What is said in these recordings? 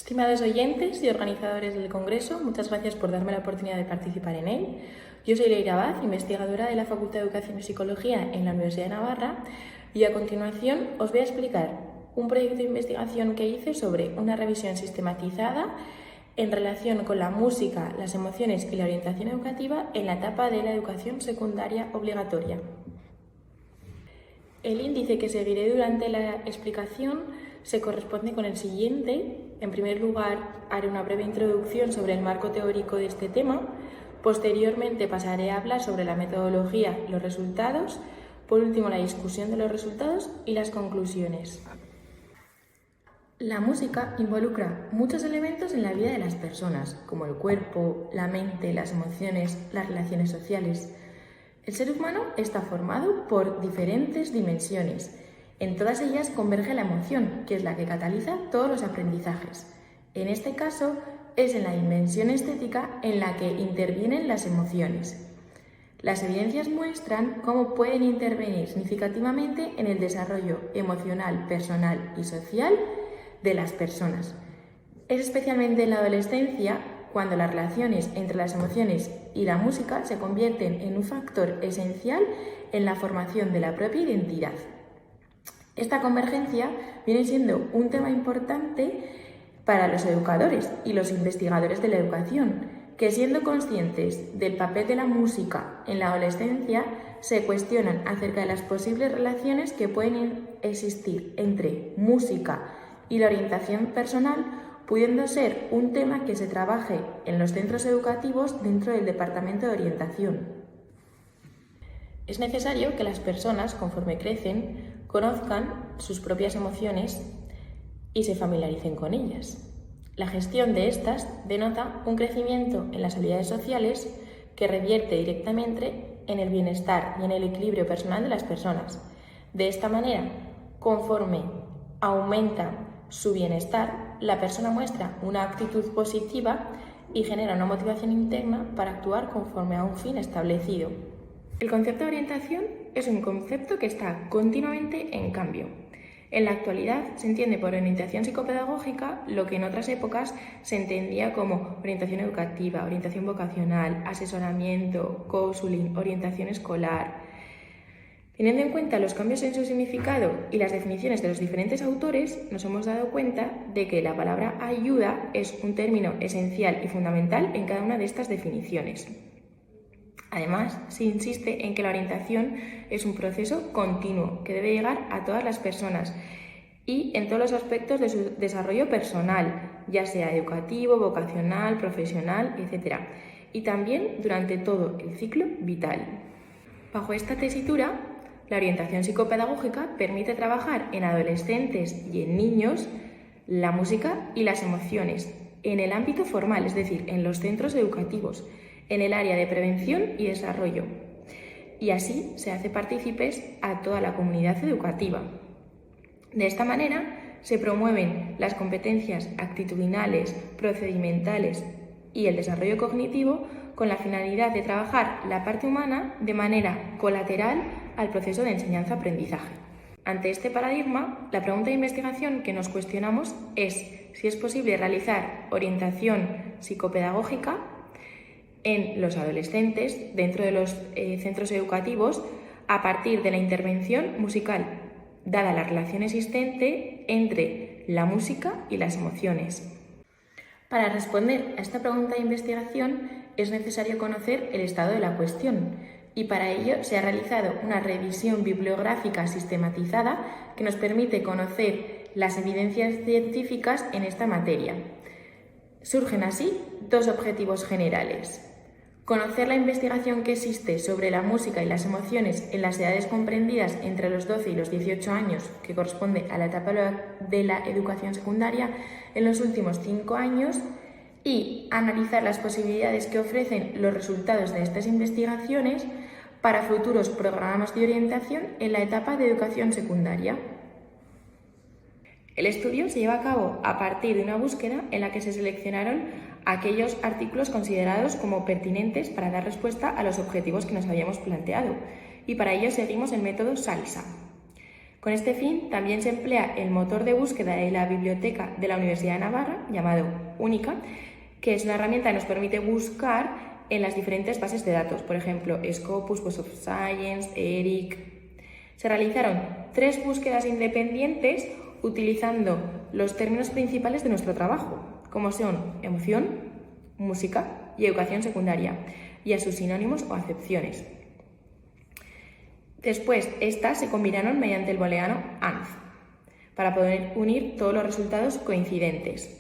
Estimados oyentes y organizadores del Congreso, muchas gracias por darme la oportunidad de participar en él. Yo soy Leira Abad, investigadora de la Facultad de Educación y Psicología en la Universidad de Navarra, y a continuación os voy a explicar un proyecto de investigación que hice sobre una revisión sistematizada en relación con la música, las emociones y la orientación educativa en la etapa de la educación secundaria obligatoria. El índice que seguiré durante la explicación se corresponde con el siguiente. En primer lugar, haré una breve introducción sobre el marco teórico de este tema. Posteriormente pasaré a hablar sobre la metodología y los resultados. Por último, la discusión de los resultados y las conclusiones. La música involucra muchos elementos en la vida de las personas, como el cuerpo, la mente, las emociones, las relaciones sociales. El ser humano está formado por diferentes dimensiones. En todas ellas converge la emoción, que es la que cataliza todos los aprendizajes. En este caso, es en la dimensión estética en la que intervienen las emociones. Las evidencias muestran cómo pueden intervenir significativamente en el desarrollo emocional, personal y social de las personas. Es especialmente en la adolescencia cuando las relaciones entre las emociones y la música se convierten en un factor esencial en la formación de la propia identidad. Esta convergencia viene siendo un tema importante para los educadores y los investigadores de la educación, que siendo conscientes del papel de la música en la adolescencia, se cuestionan acerca de las posibles relaciones que pueden existir entre música y la orientación personal, pudiendo ser un tema que se trabaje en los centros educativos dentro del departamento de orientación. Es necesario que las personas, conforme crecen, conozcan sus propias emociones y se familiaricen con ellas. La gestión de estas denota un crecimiento en las habilidades sociales que revierte directamente en el bienestar y en el equilibrio personal de las personas. De esta manera, conforme aumenta su bienestar, la persona muestra una actitud positiva y genera una motivación interna para actuar conforme a un fin establecido. El concepto de orientación es un concepto que está continuamente en cambio. En la actualidad se entiende por orientación psicopedagógica lo que en otras épocas se entendía como orientación educativa, orientación vocacional, asesoramiento, counseling, orientación escolar. Teniendo en cuenta los cambios en su significado y las definiciones de los diferentes autores, nos hemos dado cuenta de que la palabra ayuda es un término esencial y fundamental en cada una de estas definiciones. Además, se insiste en que la orientación es un proceso continuo que debe llegar a todas las personas y en todos los aspectos de su desarrollo personal, ya sea educativo, vocacional, profesional, etc. Y también durante todo el ciclo vital. Bajo esta tesitura, la orientación psicopedagógica permite trabajar en adolescentes y en niños la música y las emociones en el ámbito formal, es decir, en los centros educativos, en el área de prevención y desarrollo. Y así se hace partícipes a toda la comunidad educativa. De esta manera se promueven las competencias actitudinales, procedimentales y el desarrollo cognitivo con la finalidad de trabajar la parte humana de manera colateral al proceso de enseñanza-aprendizaje. Ante este paradigma, la pregunta de investigación que nos cuestionamos es si es posible realizar orientación psicopedagógica en los adolescentes dentro de los centros educativos a partir de la intervención musical, dada la relación existente entre la música y las emociones. Para responder a esta pregunta de investigación es necesario conocer el estado de la cuestión y para ello se ha realizado una revisión bibliográfica sistematizada que nos permite conocer las evidencias científicas en esta materia. Surgen así dos objetivos generales: conocer la investigación que existe sobre la música y las emociones en las edades comprendidas entre los 12 y los 18 años, que corresponde a la etapa de la educación secundaria en los últimos 5 años, y analizar las posibilidades que ofrecen los resultados de estas investigaciones para futuros programas de orientación en la etapa de educación secundaria. El estudio se lleva a cabo a partir de una búsqueda en la que se seleccionaron aquellos artículos considerados como pertinentes para dar respuesta a los objetivos que nos habíamos planteado, y para ello seguimos el método SALSA. Con este fin, también se emplea el motor de búsqueda de la Biblioteca de la Universidad de Navarra, llamado Única, que es una herramienta que nos permite buscar en las diferentes bases de datos, por ejemplo, Scopus, Web of Science, ERIC. Se realizaron 3 búsquedas independientes utilizando los términos principales de nuestro trabajo, como son emoción, música y educación secundaria, y a sus sinónimos o acepciones. Después, estas se combinaron mediante el booleano AND para poder unir todos los resultados coincidentes.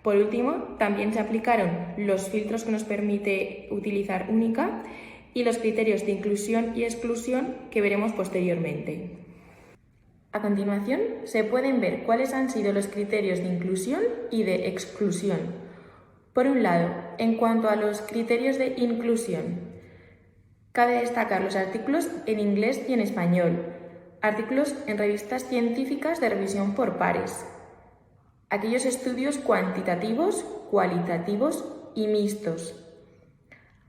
Por último, también se aplicaron los filtros que nos permite utilizar Única y los criterios de inclusión y exclusión que veremos posteriormente. A continuación, se pueden ver cuáles han sido los criterios de inclusión y de exclusión. Por un lado, en cuanto a los criterios de inclusión, cabe destacar los artículos en inglés y en español, artículos en revistas científicas de revisión por pares, aquellos estudios cuantitativos, cualitativos y mixtos,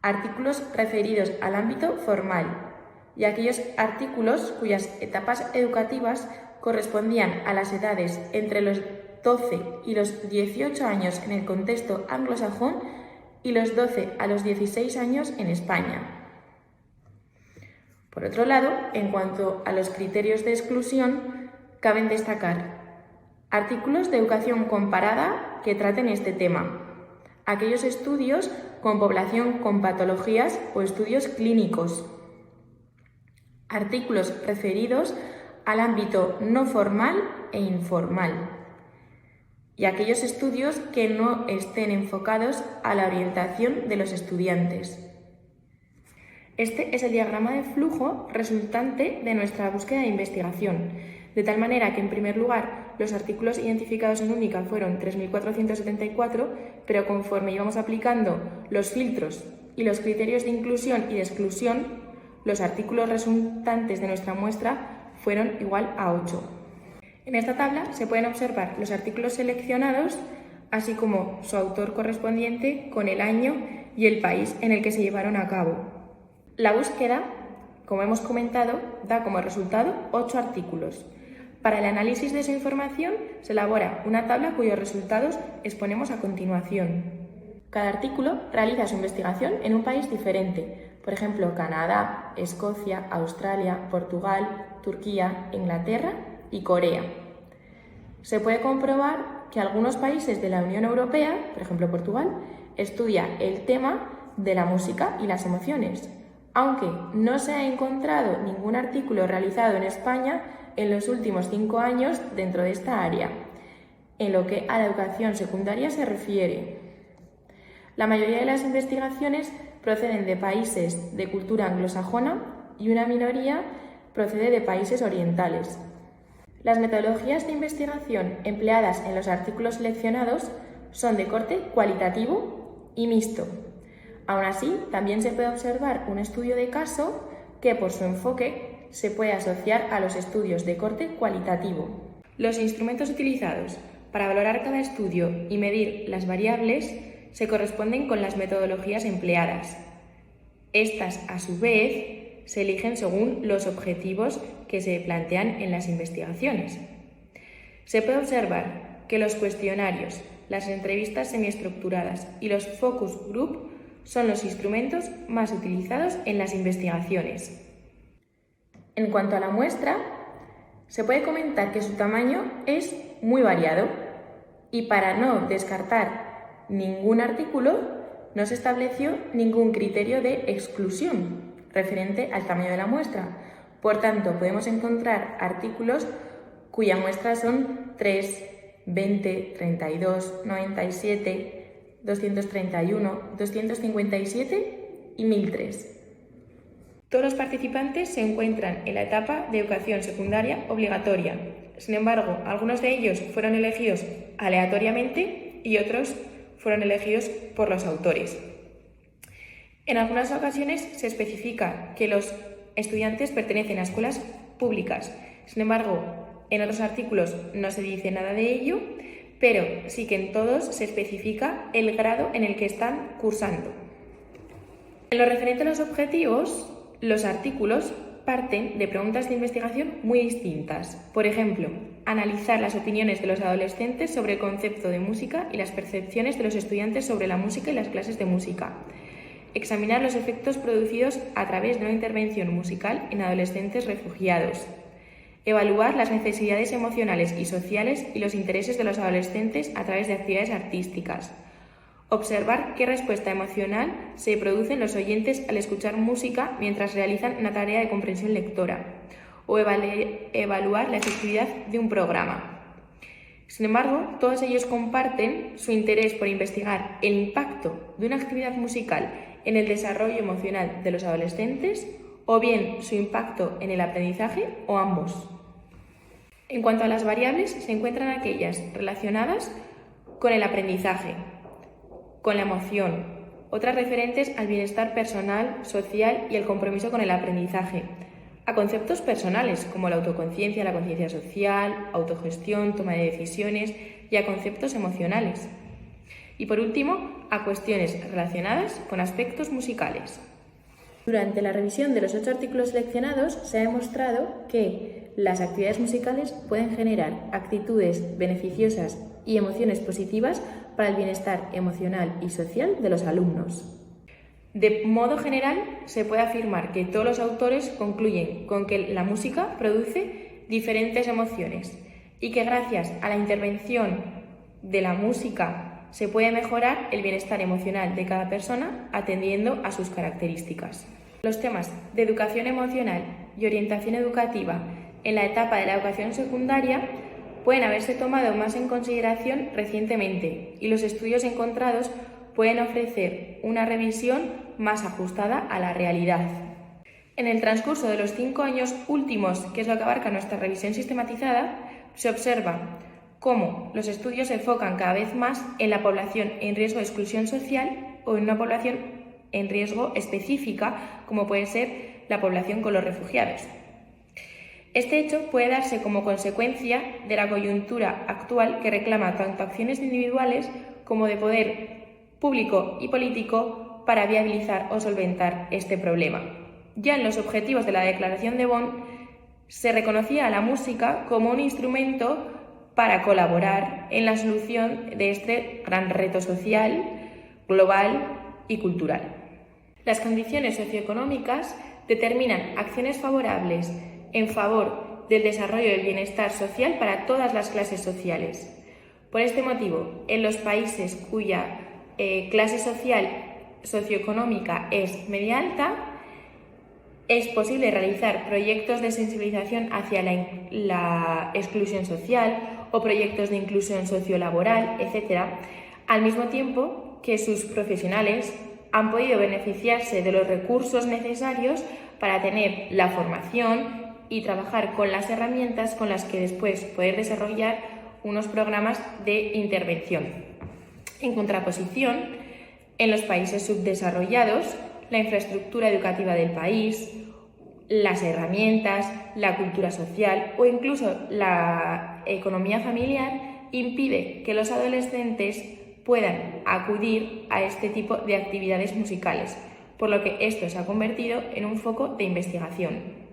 artículos referidos al ámbito formal y aquellos artículos cuyas etapas educativas correspondían a las edades entre los 12 y los 18 años en el contexto anglosajón y los 12 a los 16 años en España. Por otro lado, en cuanto a los criterios de exclusión, caben destacar artículos de educación comparada que traten este tema, aquellos estudios con población con patologías o estudios clínicos, artículos referidos al ámbito no formal e informal, y aquellos estudios que no estén enfocados a la orientación de los estudiantes. Este es el diagrama de flujo resultante de nuestra búsqueda de investigación, de tal manera que, en primer lugar, los artículos identificados en Única fueron 3.474, pero conforme íbamos aplicando los filtros y los criterios de inclusión y de exclusión, los artículos resultantes de nuestra muestra fueron igual a 8. En esta tabla se pueden observar los artículos seleccionados, así como su autor correspondiente con el año y el país en el que se llevaron a cabo. La búsqueda, como hemos comentado, da como resultado 8 artículos. Para el análisis de esa información se elabora una tabla cuyos resultados exponemos a continuación. Cada artículo realiza su investigación en un país diferente, por ejemplo, Canadá, Escocia, Australia, Portugal, Turquía, Inglaterra y Corea. Se puede comprobar que algunos países de la Unión Europea, por ejemplo Portugal, estudia el tema de la música y las emociones, aunque no se ha encontrado ningún artículo realizado en España en los últimos 5 años dentro de esta área, en lo que a la educación secundaria se refiere. La mayoría de las investigaciones proceden de países de cultura anglosajona y una minoría procede de países orientales. Las metodologías de investigación empleadas en los artículos seleccionados son de corte cualitativo y mixto. Aún así, también se puede observar un estudio de caso que, por su enfoque, se puede asociar a los estudios de corte cualitativo. Los instrumentos utilizados para valorar cada estudio y medir las variables se corresponden con las metodologías empleadas. Estas, a su vez, se eligen según los objetivos que se plantean en las investigaciones. Se puede observar que los cuestionarios, las entrevistas semiestructuradas y los focus group son los instrumentos más utilizados en las investigaciones. En cuanto a la muestra, se puede comentar que su tamaño es muy variado y, para no descartar ningún artículo, no se estableció ningún criterio de exclusión referente al tamaño de la muestra. Por tanto, podemos encontrar artículos cuya muestra son 3, 20, 32, 97, 231, 257 y 1003. Todos los participantes se encuentran en la etapa de educación secundaria obligatoria. Sin embargo, algunos de ellos fueron elegidos aleatoriamente y otros fueron elegidos por los autores. En algunas ocasiones se especifica que los estudiantes pertenecen a escuelas públicas. Sin embargo, en otros artículos no se dice nada de ello, pero sí que en todos se especifica el grado en el que están cursando. En lo referente a los objetivos, los artículos parten de preguntas de investigación muy distintas. Por ejemplo, analizar las opiniones de los adolescentes sobre el concepto de música y las percepciones de los estudiantes sobre la música y las clases de música. Examinar los efectos producidos a través de una intervención musical en adolescentes refugiados. Evaluar las necesidades emocionales y sociales y los intereses de los adolescentes a través de actividades artísticas. Observar qué respuesta emocional se produce en los oyentes al escuchar música mientras realizan una tarea de comprensión lectora. O evaluar la efectividad de un programa. Sin embargo, todos ellos comparten su interés por investigar el impacto de una actividad musical en el desarrollo emocional de los adolescentes o bien su impacto en el aprendizaje o ambos. En cuanto a las variables, se encuentran aquellas relacionadas con el aprendizaje, con la emoción, otras referentes al bienestar personal, social y el compromiso con el aprendizaje, a conceptos personales como la autoconciencia, la conciencia social, autogestión, toma de decisiones y a conceptos emocionales. Y por último, a cuestiones relacionadas con aspectos musicales. Durante la revisión de los 8 artículos seleccionados se ha demostrado que las actividades musicales pueden generar actitudes beneficiosas y emociones positivas para el bienestar emocional y social de los alumnos. De modo general, se puede afirmar que todos los autores concluyen con que la música produce diferentes emociones y que gracias a la intervención de la música se puede mejorar el bienestar emocional de cada persona atendiendo a sus características. Los temas de educación emocional y orientación educativa en la etapa de la educación secundaria pueden haberse tomado más en consideración recientemente y los estudios encontrados pueden ofrecer una revisión más ajustada a la realidad. En el transcurso de los 5 años últimos, que es lo que abarca nuestra revisión sistematizada, se observa cómo los estudios se enfocan cada vez más en la población en riesgo de exclusión social o en una población en riesgo específica, como puede ser la población con los refugiados. Este hecho puede darse como consecuencia de la coyuntura actual que reclama tanto acciones individuales como de poder público y político para viabilizar o solventar este problema. Ya en los objetivos de la Declaración de Bonn se reconocía a la música como un instrumento para colaborar en la solución de este gran reto social, global y cultural. Las condiciones socioeconómicas determinan acciones favorables en favor del desarrollo del bienestar social para todas las clases sociales. Por este motivo, en los países cuya clase social socioeconómica es media alta, es posible realizar proyectos de sensibilización hacia la exclusión social o proyectos de inclusión sociolaboral, etc., al mismo tiempo que sus profesionales han podido beneficiarse de los recursos necesarios para tener la formación y trabajar con las herramientas con las que después poder desarrollar unos programas de intervención. En contraposición, en los países subdesarrollados, la infraestructura educativa del país, las herramientas, la cultura social o incluso la economía familiar impide que los adolescentes puedan acudir a este tipo de actividades musicales, por lo que esto se ha convertido en un foco de investigación.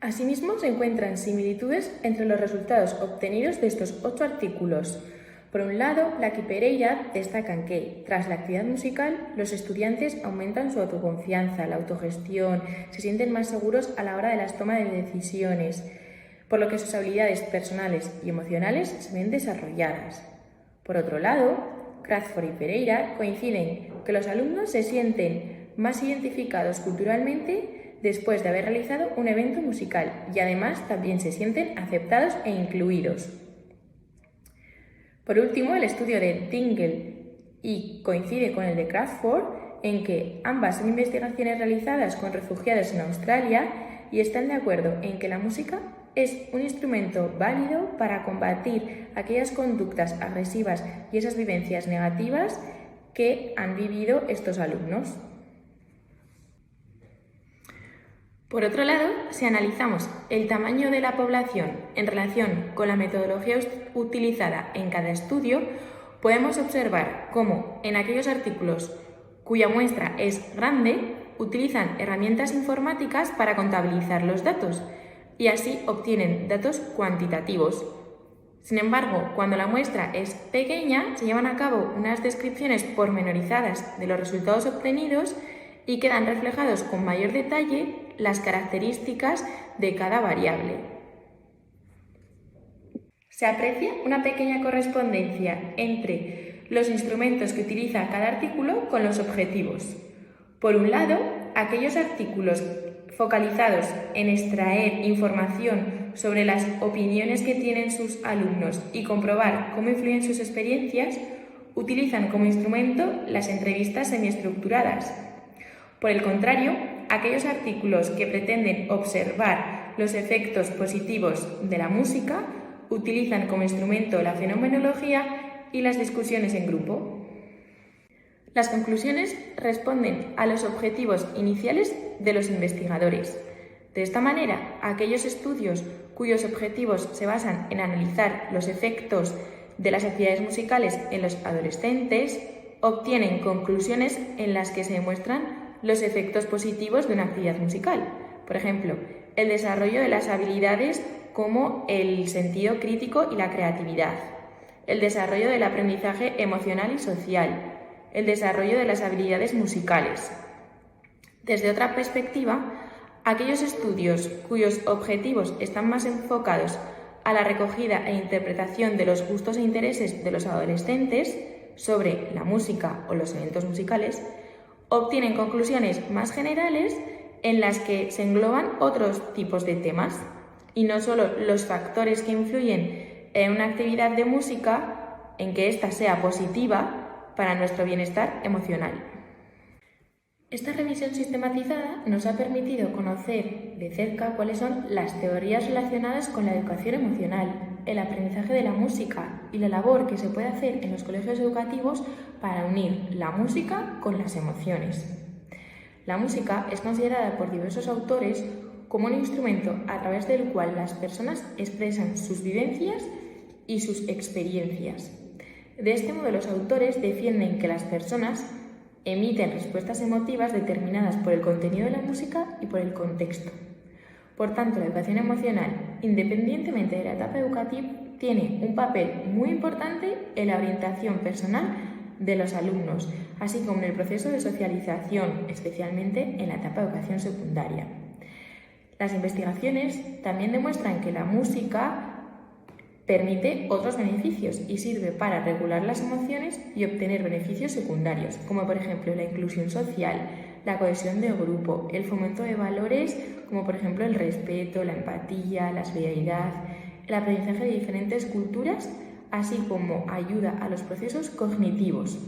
Asimismo, se encuentran similitudes entre los resultados obtenidos de estos 8 artículos. Por un lado, Black y Pereira destacan que, tras la actividad musical, los estudiantes aumentan su autoconfianza, la autogestión, se sienten más seguros a la hora de las tomas de decisiones, por lo que sus habilidades personales y emocionales se ven desarrolladas. Por otro lado, Crawford y Pereira coinciden que los alumnos se sienten más identificados culturalmente después de haber realizado un evento musical y además también se sienten aceptados e incluidos. Por último, el estudio de Dingle coincide con el de Crawford en que ambas son investigaciones realizadas con refugiados en Australia y están de acuerdo en que la música es un instrumento válido para combatir aquellas conductas agresivas y esas vivencias negativas que han vivido estos alumnos. Por otro lado, si analizamos el tamaño de la población en relación con la metodología utilizada en cada estudio, podemos observar cómo en aquellos artículos cuya muestra es grande, utilizan herramientas informáticas para contabilizar los datos y así obtienen datos cuantitativos. Sin embargo, cuando la muestra es pequeña, se llevan a cabo unas descripciones pormenorizadas de los resultados obtenidos y quedan reflejados con mayor detalle las características de cada variable. Se aprecia una pequeña correspondencia entre los instrumentos que utiliza cada artículo con los objetivos. Por un lado, aquellos artículos focalizados en extraer información sobre las opiniones que tienen sus alumnos y comprobar cómo influyen sus experiencias, utilizan como instrumento las entrevistas semiestructuradas. Por el contrario, aquellos artículos que pretenden observar los efectos positivos de la música utilizan como instrumento la fenomenología y las discusiones en grupo. Las conclusiones responden a los objetivos iniciales de los investigadores. De esta manera, aquellos estudios cuyos objetivos se basan en analizar los efectos de las actividades musicales en los adolescentes obtienen conclusiones en las que se demuestran los efectos positivos de una actividad musical. Por ejemplo, el desarrollo de las habilidades como el sentido crítico y la creatividad, el desarrollo del aprendizaje emocional y social, el desarrollo de las habilidades musicales. Desde otra perspectiva, aquellos estudios cuyos objetivos están más enfocados a la recogida e interpretación de los gustos e intereses de los adolescentes sobre la música o los eventos musicales, obtienen conclusiones más generales en las que se engloban otros tipos de temas y no solo los factores que influyen en una actividad de música en que ésta sea positiva para nuestro bienestar emocional. Esta revisión sistematizada nos ha permitido conocer de cerca cuáles son las teorías relacionadas con la educación emocional, el aprendizaje de la música y la labor que se puede hacer en los colegios educativos para unir la música con las emociones. La música es considerada por diversos autores como un instrumento a través del cual las personas expresan sus vivencias y sus experiencias. De este modo, los autores defienden que las personas emiten respuestas emotivas determinadas por el contenido de la música y por el contexto. Por tanto, la educación emocional, independientemente de la etapa educativa, tiene un papel muy importante en la orientación personal de los alumnos, así como en el proceso de socialización, especialmente en la etapa de educación secundaria. Las investigaciones también demuestran que la música permite otros beneficios y sirve para regular las emociones y obtener beneficios secundarios, como por ejemplo la inclusión social, la cohesión de grupo, el fomento de valores como por ejemplo el respeto, la empatía, la solidaridad, el aprendizaje de diferentes culturas, así como ayuda a los procesos cognitivos.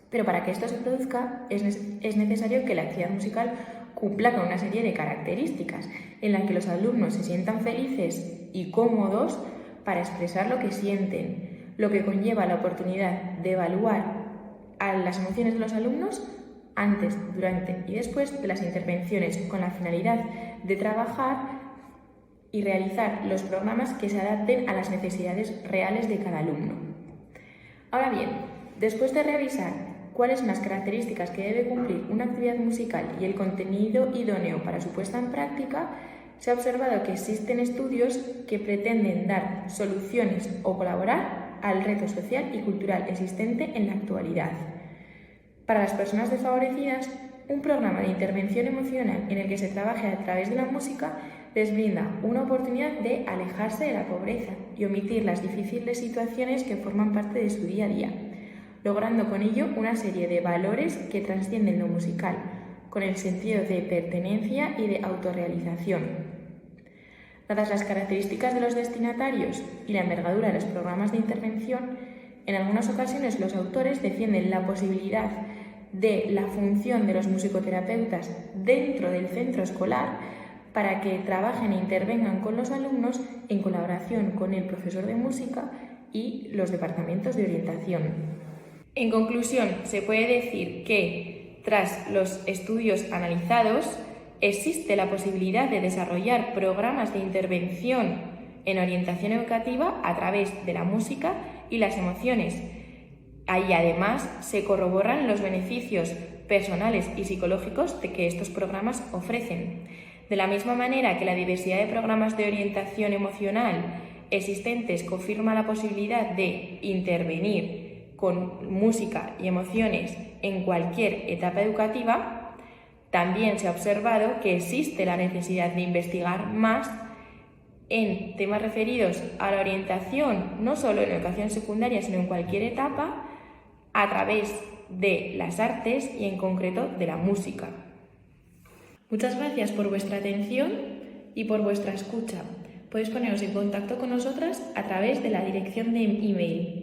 Pero para que esto se produzca es necesario que la actividad musical cumpla con una serie de características en las que los alumnos se sientan felices y cómodos para expresar lo que sienten, lo que conlleva la oportunidad de evaluar a las emociones de los alumnos antes, durante y después de las intervenciones con la finalidad de trabajar y realizar los programas que se adapten a las necesidades reales de cada alumno. Ahora bien, después de revisar cuáles son las características que debe cumplir una actividad musical y el contenido idóneo para su puesta en práctica, se ha observado que existen estudios que pretenden dar soluciones o colaborar al reto social y cultural existente en la actualidad. Para las personas desfavorecidas, un programa de intervención emocional en el que se trabaje a través de la música les brinda una oportunidad de alejarse de la pobreza y omitir las difíciles situaciones que forman parte de su día a día, logrando con ello una serie de valores que trascienden lo musical, con el sentido de pertenencia y de autorrealización. Dadas las características de los destinatarios y la envergadura de los programas de intervención, en algunas ocasiones los autores defienden la posibilidad de la función de los musicoterapeutas dentro del centro escolar para que trabajen e intervengan con los alumnos en colaboración con el profesor de música y los departamentos de orientación. En conclusión, se puede decir que, tras los estudios analizados, existe la posibilidad de desarrollar programas de intervención en orientación educativa a través de la música y las emociones. Ahí además se corroboran los beneficios personales y psicológicos que estos programas ofrecen. De la misma manera que la diversidad de programas de orientación emocional existentes confirma la posibilidad de intervenir con música y emociones en cualquier etapa educativa, también se ha observado que existe la necesidad de investigar más en temas referidos a la orientación, no solo en la educación secundaria, sino en cualquier etapa, a través de las artes y en concreto de la música. Muchas gracias por vuestra atención y por vuestra escucha. Podéis poneros en contacto con nosotras a través de la dirección de email